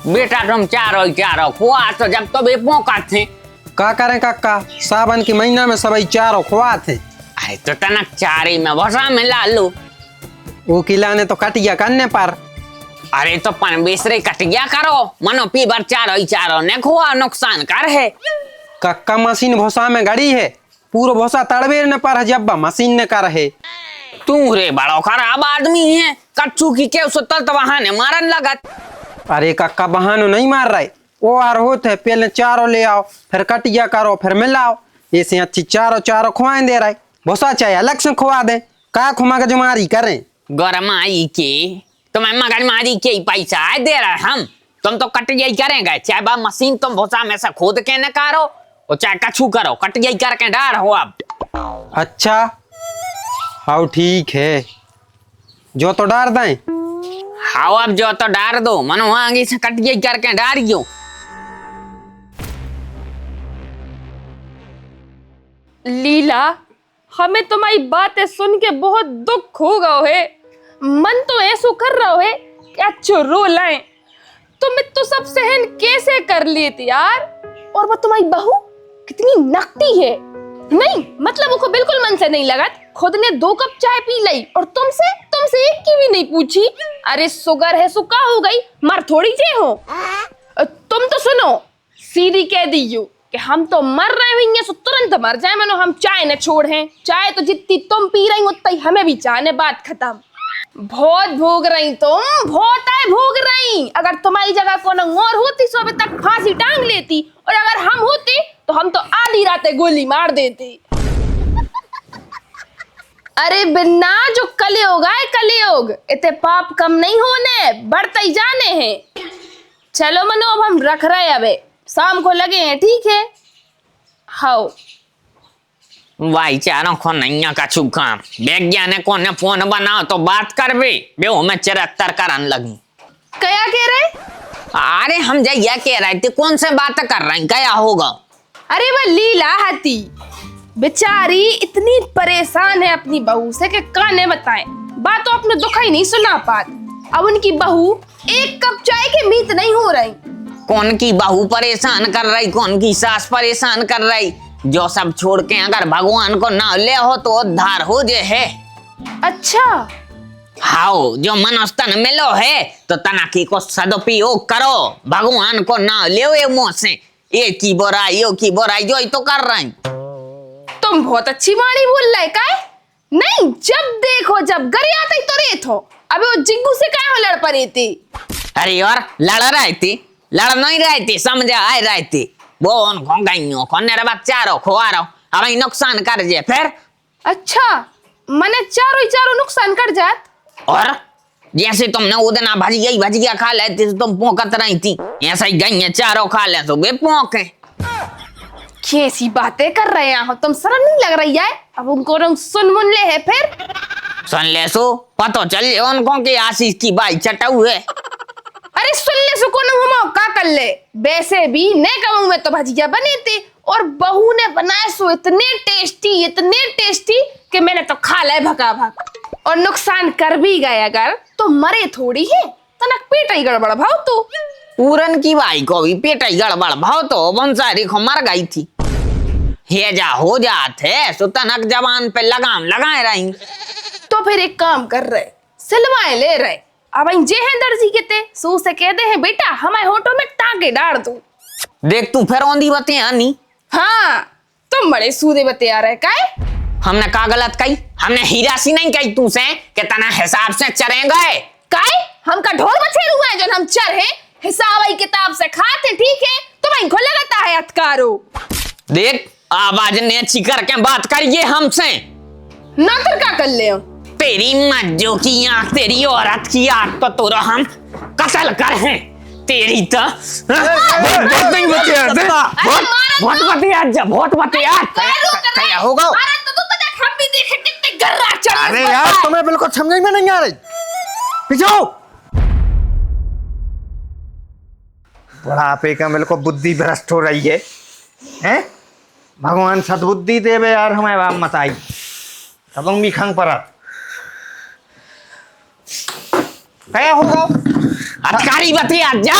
बेटा तुम चारों खुआ तो जब तो बेपों का थे। का करें काका, सावन के महीना में सभी चारों खुआ थे। अरे तो तनक चारी में भसा मिला लो। वो किला ने तो कट गया करने पर। अरे तो पन बेसरे कट गया करो, मनो पी बार चारों ने खुआ नुकसान कर है। काका मशीन भोसा में गड़ी है, पूरा भोसा तड़बेर ने पर जब्बा मशीन ने कर है। तू रे बड़ो खराब आदमी है, कच्चू की के सुतल तो बहाने मारन लगत। अरे काका बहानो नहीं मार रहे, वो आर होते है पहले चारों ले आओ फिर कट गया करो फिर मिलाओ, ऐसे अच्छी चारों खुआएं दे रहे। भोसा चाहे अलग से खुआ दे, का खुमा का जुमारी करें। गरमाई के तुम्हें मगरमारी के पैसा दे रहे हम, तुम तो कट यही करेंगे। चाहे बा मशीन तुम भोसा में से खोद के निकालो और चाहे कछू करो, कट यही करके डार हो अब। अच्छा हाँ ठीक है, जो तो डार दें। हाँ अब जो तो डार दो, मनो आगे से कट यही करके डारियो। लीला, हमें तुम्हारी बातें सुन के बहुत दुख हो गया है। मन तो ऐसो कर रहा है कि अच्छो रो लाए। तुम तो सब सहन कैसे कर लिए थे यार। और वो तुम्हारी बहू कितनी नकटी है। नहीं मतलब वो बिल्कुल मन से नहीं लगा, खुद ने 2 कप चाय पी ली और तुमसे एक की भी नहीं पूछी। अरे शुगर है सुका हो गई, मर थोड़ी जे हो। तुम तो सुनो, सीधी कह दीजियो कि हम तो मर रहे हैं, सो तुरंत मर जाए मनो हम चाय न छोड़ हैं। चाय तो जितनी तुम पी रही उतना ही हमें भी चाहने, बात खत्म। बहुत भोग रही तुम, बहुत है भोग रही। अगर तुम्हारी जगह कौन और होती सो अभी तक फांसी टांग लेती, और अगर हम होते तो हम तो आधी रातें गोली मार देते। अरे बिना जो कलयुग है कलयुग, इतने पाप कम नहीं होने, बढ़ते ही जाने हैं। चलो मनो अब हम रख रहे हैं, अबे शाम को लगे हैं, ठीक है। हाँ भाई चारों को नैया का चुका वैज्ञानिकों ने फोन बनाओ तो बात कर बे हमें 74 करन लगी। क्या कह रहे? अरे हम जैया कह रहे थे, कौन से बात कर रहे हैं, क्या होगा। अरे वह लीला हाथी बेचारी इतनी परेशान है अपनी बहू से कि काने बताएं, बात तो अपने दुख ही नहीं सुना पात। अब उनकी बहू 1 कप चाय के मीत नहीं हो रही। कौन की बहू परेशान कर रही, कौन की सास परेशान कर रही। जो सब छोड़ के अगर भगवान को ना ले हो तो उद्धार हो जे है। अच्छा हाओ जो मनोस्तन मिलो है तो तनाकी को सदुपयोग करो, भगवान को ना ले मुंह से। एक की बुराई जो ही तो कर रही। तुम बहुत अच्छी वाणी बोल रहे का है? नहीं जब देखो जब घर आते ही तो रेत हो। अबे वो जिग्गू से क्या हो लड़ पड़ी थी? अरे यार लड़ नहीं रही थी, समझा आए रही थी। वो उनको गईयों को मेरे बच्चा रो खुआ रहो, अब नुकसान कर जे फिर। अच्छा मने चारों नुकसान कर जात। और जैसे तुमने वो दिन भजिया खा लेती तो तुम पोंकत रही थी, ऐसा ही गई चारों खा ले तो वे पोंके। कैसी बातें कर रहे हो तुम, शर्म नहीं लग रही है? अब उनको रंग सुन मुन ले है फिर। सुन ले सो पतो चल उनको कि आशीष की बाई चटाऊ है। अरे सुन ले सो कौन हम का कर ले, वैसे भी ने कहूं मैं तो भजिया बने थे और बहू ने बनाए सो इतने टेस्टी कि मैंने तो खा ले भगा भग। और नुकसान कर भी गए अगर तो मरे थोड़ी है, तनक पेट ही गड़बड़ भाव तो। पूरन की बाई को भी पेट ही गड़बड़ भाव तो बंसारी को मर गई थी। हेजा हो जाते सो तनक जवान पे लगाम लगाए रही। तो फिर एक काम कर रहे, सिलवाए ले रहे। अब जे हैं दर्जी के ते सू से कह दे हैं बेटा हमारे होठों में टांके डाल दो। देख तू फिर औंधी बते आनी। हाँ तुम बड़े सूदे बते आ रहे काहे? हमने का गलत कही, हमने हीरासी नहीं कही तू से कि तना हिसाब से चरेंगे काहे? हम का ढोल बछेर हुआ है जो हम चर हैं, हिसाब आई किताब से खाते, ठीक है? तुम्हें को लगता है अतकारो। देख आवाज ने अच्छी करके बात करिए हमसे, ना कर का कर ले। तेरी मज्जो की आंख, तेरी औरत की आंख तो तोरा हम कत्ल कर हैं। तेरी तो बहुत नहीं बचे बहुत क्या होगा। अरे यार तुम्हें बिल्कुल समझ में नहीं आ रही, पीछे बुढ़ापे का मेरे को बुद्धि भ्रष्ट हो रही है, हैं? भगवान सद्बुद्धि देवे यार हमें बाप मत आई तब भी खंग पर क्या होगा। अधिकारी बतिया जा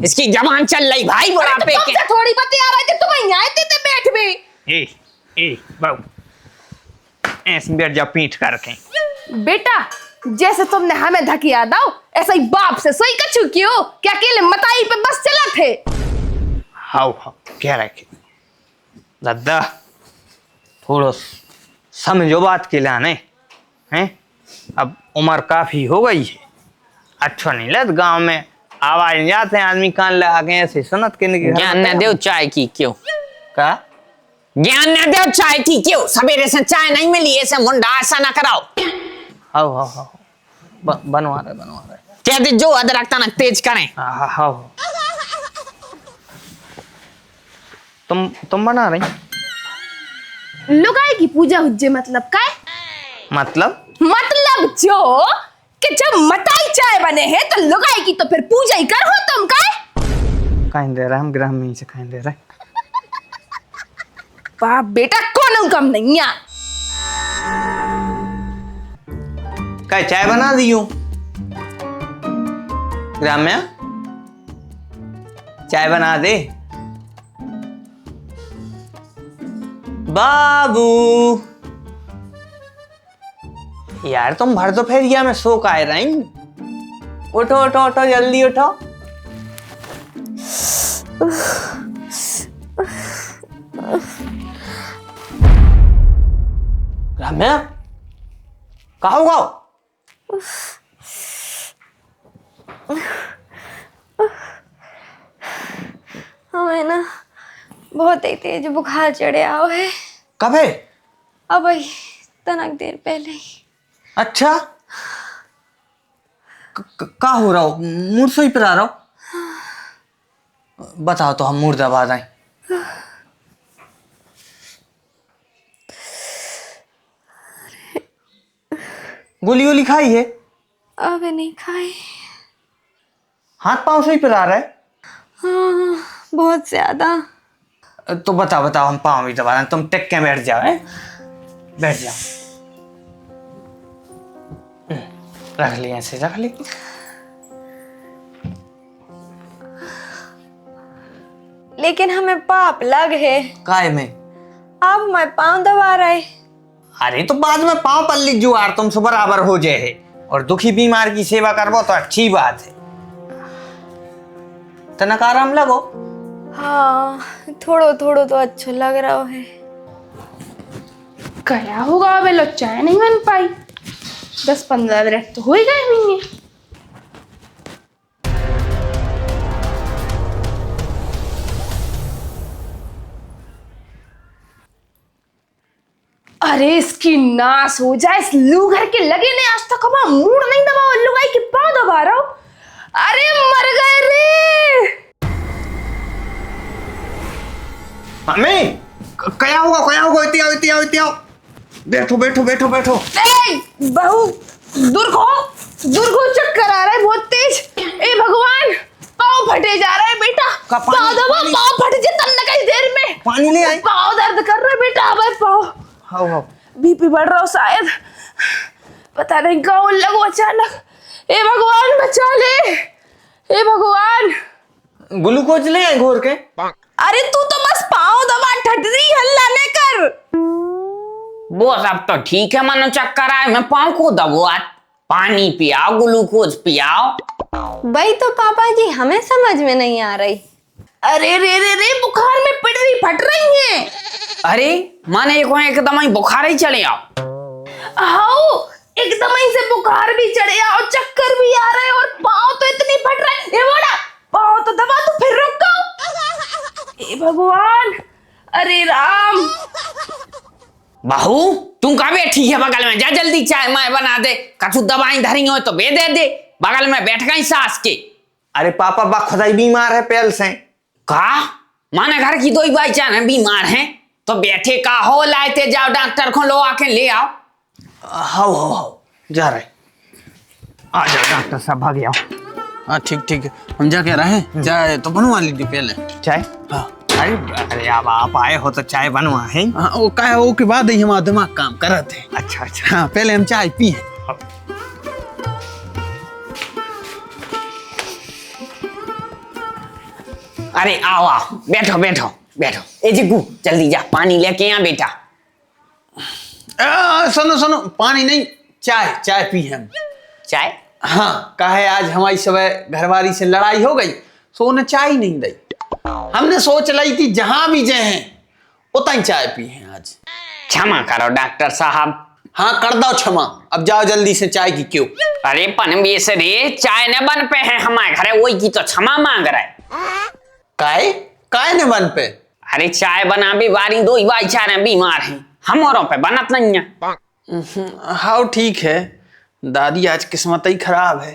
इसकी जबान चल रही भाई बुढ़ापे के। तुमसे थोड़ी बतिया रहे थे, तुम यहाँ आते थे बैठ भी। ए बाबू, ऐसे बैठ जा पीठ करके। बेटा जैसे तुमने हमें धकिया दो, ऐसा ही बाप से सोई कछु क्यों? क्या अकेले मताई पे बस चला थे? हाउ क्या रखे दादा, थोड़ा समझो बात के लाने हैं। अब उम्र काफी हो गई है, अच्छा नहीं लग गांव में आवाज जाते हैं आदमी कान लगा के ऐसे सुनत के ज्ञान न दो चाय की क्यों? का ज्ञान न दो चाय की क्यों? सवेरे से चाय नहीं मिली, ऐसे मुंडा ऐसा ना कराओ। हाउ बनवा रहे क्या दे जो अदरक तनक तेज करें। हाउ तुम बना रही? लुगाई की पूजा हुज्जे मतलब काय? मतलब जो कि जब मताई चाय बने हैं तो लुगाई की तो फिर पूजा ही कर हो तुम काय? कहीं दे रहा हम ग्राम में ही से कहीं दे रहे। बाप बेटा कौन कम नहीं है। क्या चाय बना दी हूँ ग्राम में? चाय बना दे बाबू। यार तुम भर दोपहरिया में सो का आए रही? उठो उठो उठो जल्दी उठो। रम्या कहा होगा? हमें ना बहुत ही तेज बुखार चढ़े आओ है। कब है? अब वही तनक देर पहले ही। अच्छा का हो रहा हो? मूड सही पर आ रहा हो? बताओ तो हम मुर्दाबाद आए। गोली गोली खाई है? अब नहीं खाई। हाथ पांव सही पर आ रहा है? हाँ बहुत ज्यादा। तो बताओ हम पाँव भी दबा रहे हैं। तुम टेक के बैठ जाओ। बैठ जाओ। रख ली ऐसे रख ली। लेकिन हमें पाप लग है। काय में? अब मैं पाँव दबा रहे। अरे तो बाद में पाँव पल्ली जुआर तुमसे बराबर हो जाए और दुखी बीमार की सेवा करवो तो अच्छी बात है। तनक आराम लगो। हाँ थोड़ो थोड़ो तो अच्छा लग रहा है। क्या होगा अब लो चाय नहीं बन पाई? 10-15 मिनट तो हो ही गए होंगे। अरे इसकी नाश हो जाए, इस लूघर के लगे ने आज तक हमारा मूड नहीं दबा, लुगाई के पाँव दबा रहा हूं। अरे मर गए रे। मम्मी क्या होगा इतनी आओ। बैठो। ए बहू दुर्गो चक्कर आ रहा है बहुत तेज। ए भगवान पाँव फटे जा रहा है बेटा। पाँव दबा, पाँव फट जाए तब न कई देर में। पानी ले आई। पाँव दर्द कर रहा है बेटा। अब पाँव हाउ बीपी बढ़ रहा हो शायद, पता नहीं कहाँ लगो अचानक। ए भगवान बचा ले, ए भगवान। ग्लूकोज ले आए घोर के। अरे तू तो बस पाँव दबा, ठट रही हल्ला नहीं कर। वो सब तो ठीक है, मनो चक्कर आए मैं पाँव को दबो। पानी पियाओ, ग्लूकोज पियाओ। भाई तो पापा जी हमें समझ में नहीं आ रही। अरे रे बुखार में पिटरी फट रही है। अरे माने एकदम ही बुखार ही चले आओ। आओ एकदम ही से बुखार भी चढ़े आओ, चक्कर भी आ रहे और पाँव तो इतनी फट रहे। ए बड़ा पाँव तो दबा, तू फिर रुक गो। ए भगवान, अरे राम। बहू तू कहाँ बैठी है बगल में? जा जल्दी चाय माय बना दे। कछु दवाई धरी हो तो दे दे। बगल में बैठ गई सास के। अरे पापा बा खुदाई बीमार है पेल से। कहा माने घर की दो ही भाईचान है बीमार हैं तो बैठे का हो, लाते जाओ डॉक्टर को लो आके ले आओ। हाउ जा रहे। आ जाओ डॉक्टर साहब, भाग आओ। हाँ ठीक है, हम जा कह रहे हैं चाय तो बनवा लीजिए पहले। चाय? हाँ अरे अब आप आए हो तो चाय बनवा है। हाँ वो का है, वो के बाद ही हमारा दिमाग काम कर रहे थे। अच्छा हाँ पहले हम चाय पिए। अरे आओ आओ, बैठो बैठो बैठो। ए जिग्गू जल्दी जा पानी लेके आ बेटा। सुनो सुनो, पानी नहीं, चाय चाय पी हम। चाय? हाँ, काहे आज हमारी सुबह घरवाली से लड़ाई हो गई, सो उन्हें चाय ही नहीं दी। हमने सोच ली थी जहां भी जाए हैं उतना चाय पी हैं आज। क्षमा करो डॉक्टर साहब। हाँ कर दो क्षमा, अब जाओ जल्दी से चाय की क्यों। अरे पन बेसरे चाय न बन पे है हमारे घरे, वही की तो क्षमा मांग रहा है। काय काय ने बन पे? अरे चाय बना भी बारी दो ही भाईचारे बीमार हैं, हमारों पे बनत नहीं है। हाँ ठीक है, दादी आज किस्मत ही खराब है।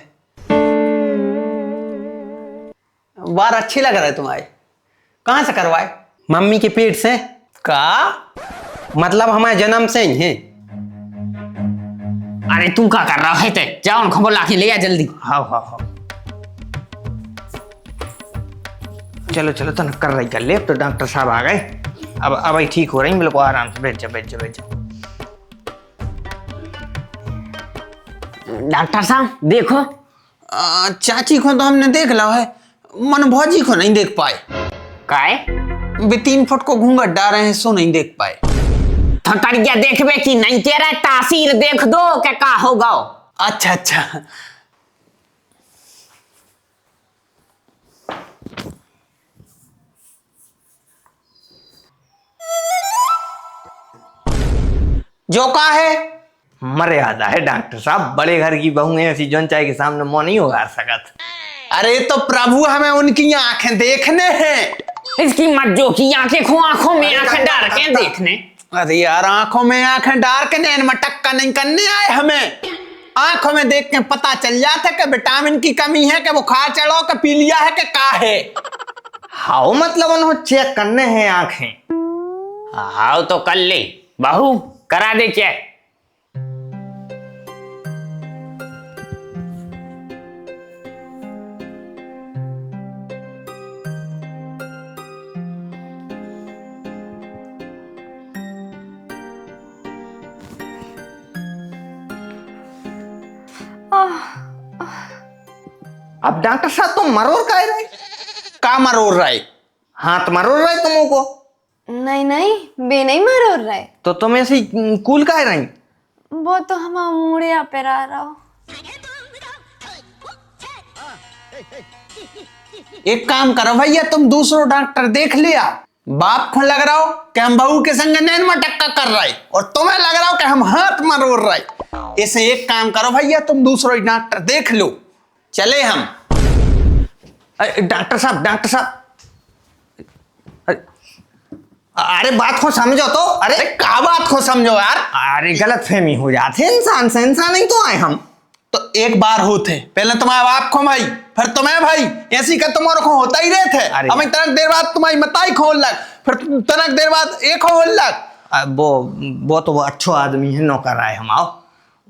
बार अच्छे लग रहे तुम्हारे, कहाँ से करवाए? मम्मी के पेट से। का मतलब हमारे जन्म से ही है। अरे तू क्या कर रहा है? ते जाओ उनको बुला के ले आ जल्दी। हाँ हाँ हाँ, चलो चलो तो कर रही कर ले। अब तो डॉक्टर साहब आ गए, अब ही ठीक हो रही, मेरे को आराम से बैठ जा बैठ जा बैठ जा। डॉक्टर साहब देखो। चाची को तो हमने देख ला है, मन भौजी को नहीं देख पाए। काय? वे 3 फुट को घूंघट डाल रहे हैं, सो नहीं देख पाए। थकड़िया देखबे कि नहीं, तेरा तासीर देख दो क्या का होगा। अच्छा अच्छा, जो का है मर्यादा है डॉक्टर साहब, बड़े घर की बहू है ऐसी जौन चाय के सामने मुंह नहीं उगार सकत। अरे तो प्रभु हमें उनकी आंखें देखने हैं। इसकी मज्जो की आंखें खो, आंखों में आंखें डाल के देखने। अरे यार आंखों में आंखें डाल के नैन में टक्का नहीं करने आए, हमें आंखों में देख के पता चल जाता है कि विटामिन की कमी है, कि बुखार चढ़ो, कि पीलिया है, कि का है। हाँ मतलब उन्होंने चेक करने हैं आंखें। हाँ तो कर ले बहू, करा दे चेक। अब डॉक्टर साहब तो मरोड़ का रहे? का मरोड़ रहा है? हाथ मरोड़ रहे तुमको? नहीं नहीं, बे नहीं मरोड़ रहा है। तो तुम ऐसी कूल का रही? वो तो हम मुड़िया पे रहा हो। एक काम करो भैया, तुम दूसरो डॉक्टर देख लिया। बाप को लग रहा हो कि हम बहू के संग नैन में टक्का कर रहे, और तुम्हें लग रहा हो कि हम हाथ मरोड़ रहे। ऐसे एक काम करो भैया, तुम दूसरो डॉक्टर देख लो, चले हम। डॉक्टर साहब अरे बात को समझो तो। अरे क्या बात को समझो यार? अरे गलत फहमी हो जाती है, इंसान से इंसान नहीं तो आए हम। तो एक बार होते, पहले तुम्हारे बाप को भाई, फिर तुम्हें भाई, ऐसी का तुम्हारे को होता ही रहते। अरे अब तनक देर बाद तुम्हारी मताई खोल लग, फिर तनक देर बाद एक खोल लग। वो तो अच्छो आदमी है, नौकर आए हम आओ।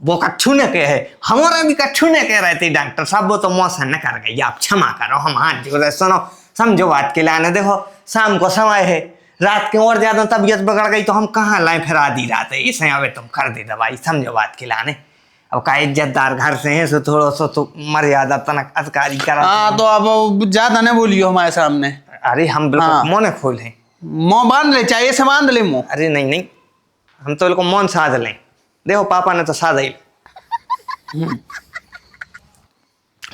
वो कच्छू ने कहे, हमारा भी कच्छू ने कह रहे थे डॉक्टर साहब, वो तो मौसम न कर गई, आप क्षमा करो, हम हाथ जोड़े। सुनो समझो बात के लाने, देखो शाम को समय है, रात के और ज्यादा तबीयत बिगड़ गई तो हम कहाँ लाए, फिर आधी रात है, इसे अब तुम कर दे दवाई, समझो बात के लाने। अब का इज्जतदार घर से है, सो थोड़ा सो तो मर्यादा तनक अधिकारी करा। हाँ तो अब ज्यादा न बोलियो हमारे सामने। अरे हम बिल्कुल मौन खोल हैं। मुंह बांध ले, चाहिए से बांध ले मुंह। अरे नहीं नहीं, हम तो बिल्कुल मौन साध लें। देखो पापा ने तो साधा ही।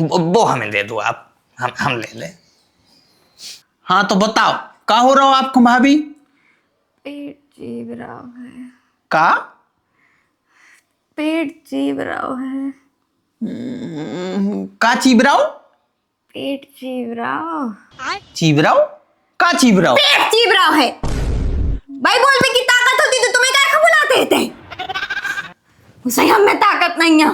वो हमें दे दो आप, हम ले ले। हाँ तो बताओ का हो रहा हो आपको भाभी? पेट चीब रहा है। का पेट चीब रहा है। का चीब रहा हो? पेट चीब रहा। चीब रहा हो? का चीब रहा हो? पेट चीब रहा है। भाई बोलने की ताकत होती तो तुम्हें क्या बुलाते थे? उसे हम में ताकत नहीं है।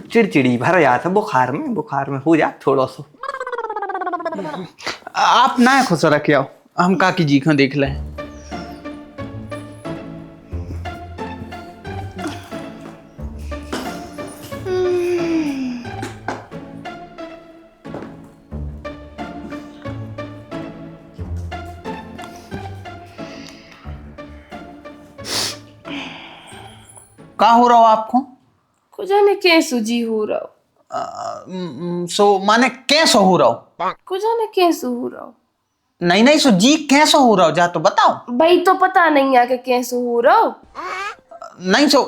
चिड़चिड़ी भर जाता बुखार में हो जा थोड़ा सा। आप ना खुश रखे आओ, हम का की जी को देख ले। का हो रहा हो आपको? को जाने क्या सूजी हो रहा हो। सो माने कैसो हो रहा हो? कुछ जाने कैसे हो रहा हो। नहीं नहीं, सो जी कैसो हो रहा हो जा तो बताओ। भाई तो पता नहीं है कि कैसे हो रहा हो। नहीं सो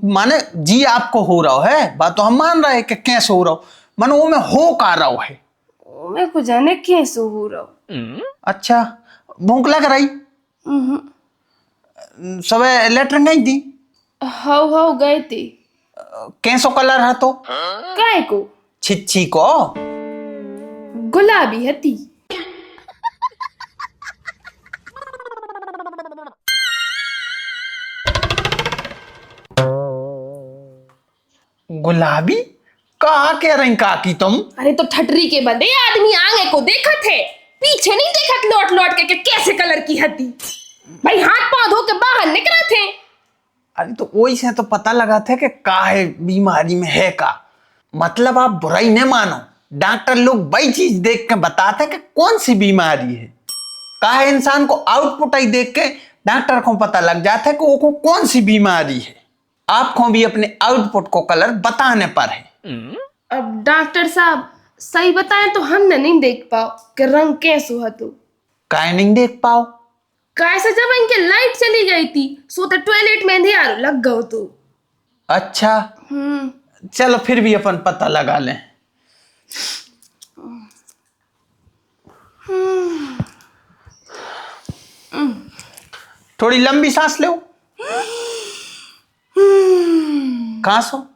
माने जी आपको हो रहा है, बात तो हम मान रहे हैं कि कैसे हो रहा हो, मानो वो में हो का रहा है। मैं कुछ जाने कैसे हो रहा हो। अच्छा, भूख लग रही? सुबह लेटर गई थी? हाउ गए थे। कैसो कलर है तो? काय को? छिच्छी को? गुलाबी हती। गुलाबी? कहा कह रही काकी तुम? अरे तो ठटरी के बंदे आदमी आगे को देखा थे, पीछे नहीं देखा लौट लौट के कैसे कलर की हती। भाई हाथ पांव धो के बाहर निकला थे। अरे तो वही से तो पता लगा था कि काहे बीमारी में है का। मतलब आप बुराई न मानो, डॉक्टर लोग वही चीज देख के बताते कि कौन सी बीमारी है। काहे इंसान को आउटपुट ही देख के डॉक्टर को पता लग जाता है कि वो कौन सी बीमारी है। आपको भी अपने आउटपुट को कलर बताने पर है। अब डॉक्टर साहब सही बताएं तो हमने नहीं देख पाओ कि रंग कैसे हुआ। तो काहे नहीं देख पाओ? कैसे जब इनके लाइट चली गई थी सो तो टॉयलेट में अंधेरा लग गयो तो। अच्छा चलो फिर भी अपन पता लगा लें। थोड़ी लंबी सांस लो। कहां सो?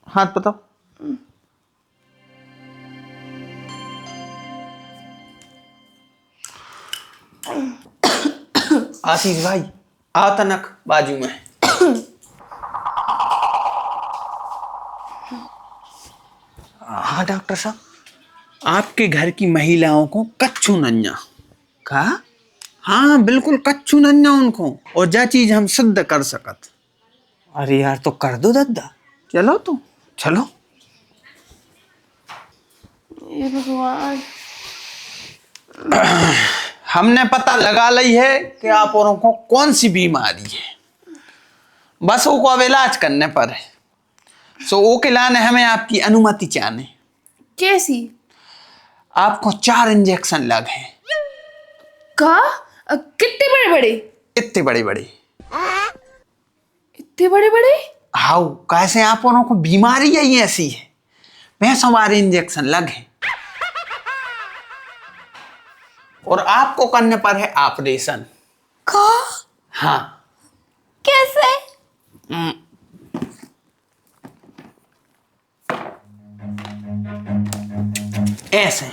हाथ बताओ। आशीष भाई आओ तनक बाजू में। हाँ डॉक्टर साहब, आपके घर की महिलाओं को कच्चू नन्या कहा? हाँ बिल्कुल कच्चू नन्या उनको, और जा चीज हम सिद्ध कर सकत। अरे यार तो कर दो दद्दा। चलो तो चलो। ये भगवान। हमने पता लगा ली है कि आप औरों को कौन सी बीमारी है, बस वो को अब इलाज करने पर है। सो वो के लाने हमें आपकी अनुमति चाहिए। कैसी? आपको 4 इंजेक्शन लगे। का? कितने बड़े बड़े? इतने बड़े बड़े। इतने बड़े बड़े? हाउ कैसे आप औरों को बीमारी यही ऐसी है, भैंस हमारे इंजेक्शन लगे। और आपको करने पर है ऑपरेशन। का? हाँ। कैसे? ऐसे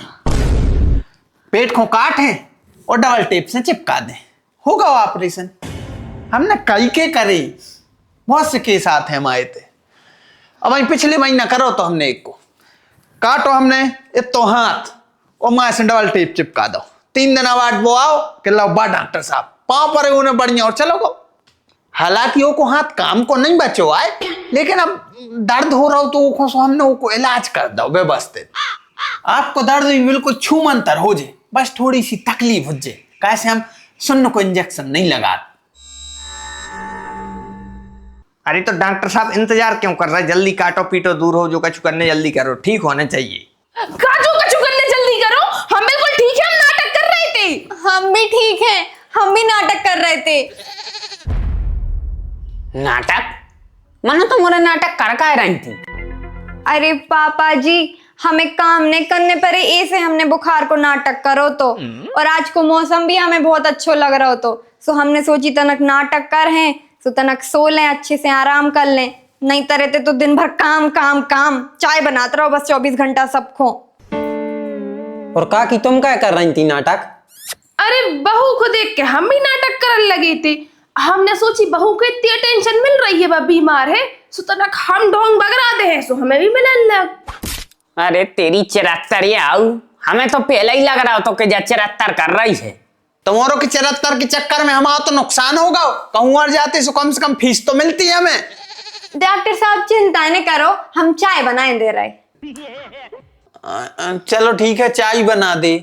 पेट को काटे और डबल टेप से चिपका दे, होगा ऑपरेशन। हमने कई के करे, बहुत से केस आते हैं हमारे थे। अब वही पिछले महीना करो तो हमने एक को काटो, हमने इतो हाथ और माँ से डबल टेप चिपका दो। 3 दिन बाद वो आओ कि लो बा डॉक्टर साहब पाँव पर उन्हें बढ़िया और चलो गो। हालांकि वो को हाथ काम को नहीं बचो आए, लेकिन अब दर्द हो रहा हो तो वो हमने वो इलाज कर दो व्यवस्थित। आपको दर्द भी बिल्कुल छूमंतर हो जाए, बस थोड़ी सी तकलीफ हो जाए। कैसे हम सुन्न को इंजेक्शन नहीं लगा। अरे तो डॉक्टर साहब इंतजार क्यों कर रहे हैं? जल्दी काटो पीटो, दूर हो, जो कछु करने जल्दी करो, ठीक होने चाहिए। काजू कचू करने जल्दी करो, हम बिल्कुल ठीक है, हम नाटक कर रहे थे। हम भी ठीक हैं, हम भी नाटक कर रहे थे। नाटक? मनो तो मोरा नाटक कर का रही थी। अरे पापा जी, हमें काम नहीं करने पड़े ऐसे हमने बुखार को नाटक करो तो, और आज को मौसम भी हमें बहुत अच्छो लग रहा हो तो सो हमने सोची तनक नाटक कर हैं, सो तनक सो लें, अच्छे से आराम कर लें। नहीं तो रहते तो दिन भर काम काम काम, चाय बनाते रहो बस 24 घंटा सबको। और काकी तुम क्या कर रही थी नाटक? अरे बहू को देख के हम भी नाटक करने लगे थे। हमने सोची बहू को इतनी टेंशन मिल रही है, वह बीमार है, सो तनक हम ढोंग बगरा दे हैं, सो हमें भी मिलने लग। अरे तेरी 74 आऊ, हमें तो पहले ही लग रहा हो तो कि 74 कर रही है। तुम्हारों के 74 के चक्कर में हमारा तो नुकसान होगा। कहूँ और जाते सो कम से कम फीस तो मिलती है हमें। डॉक्टर साहब चिंता न करो, हम चाय बनाए दे रहे। चलो ठीक है, चाय बना दे।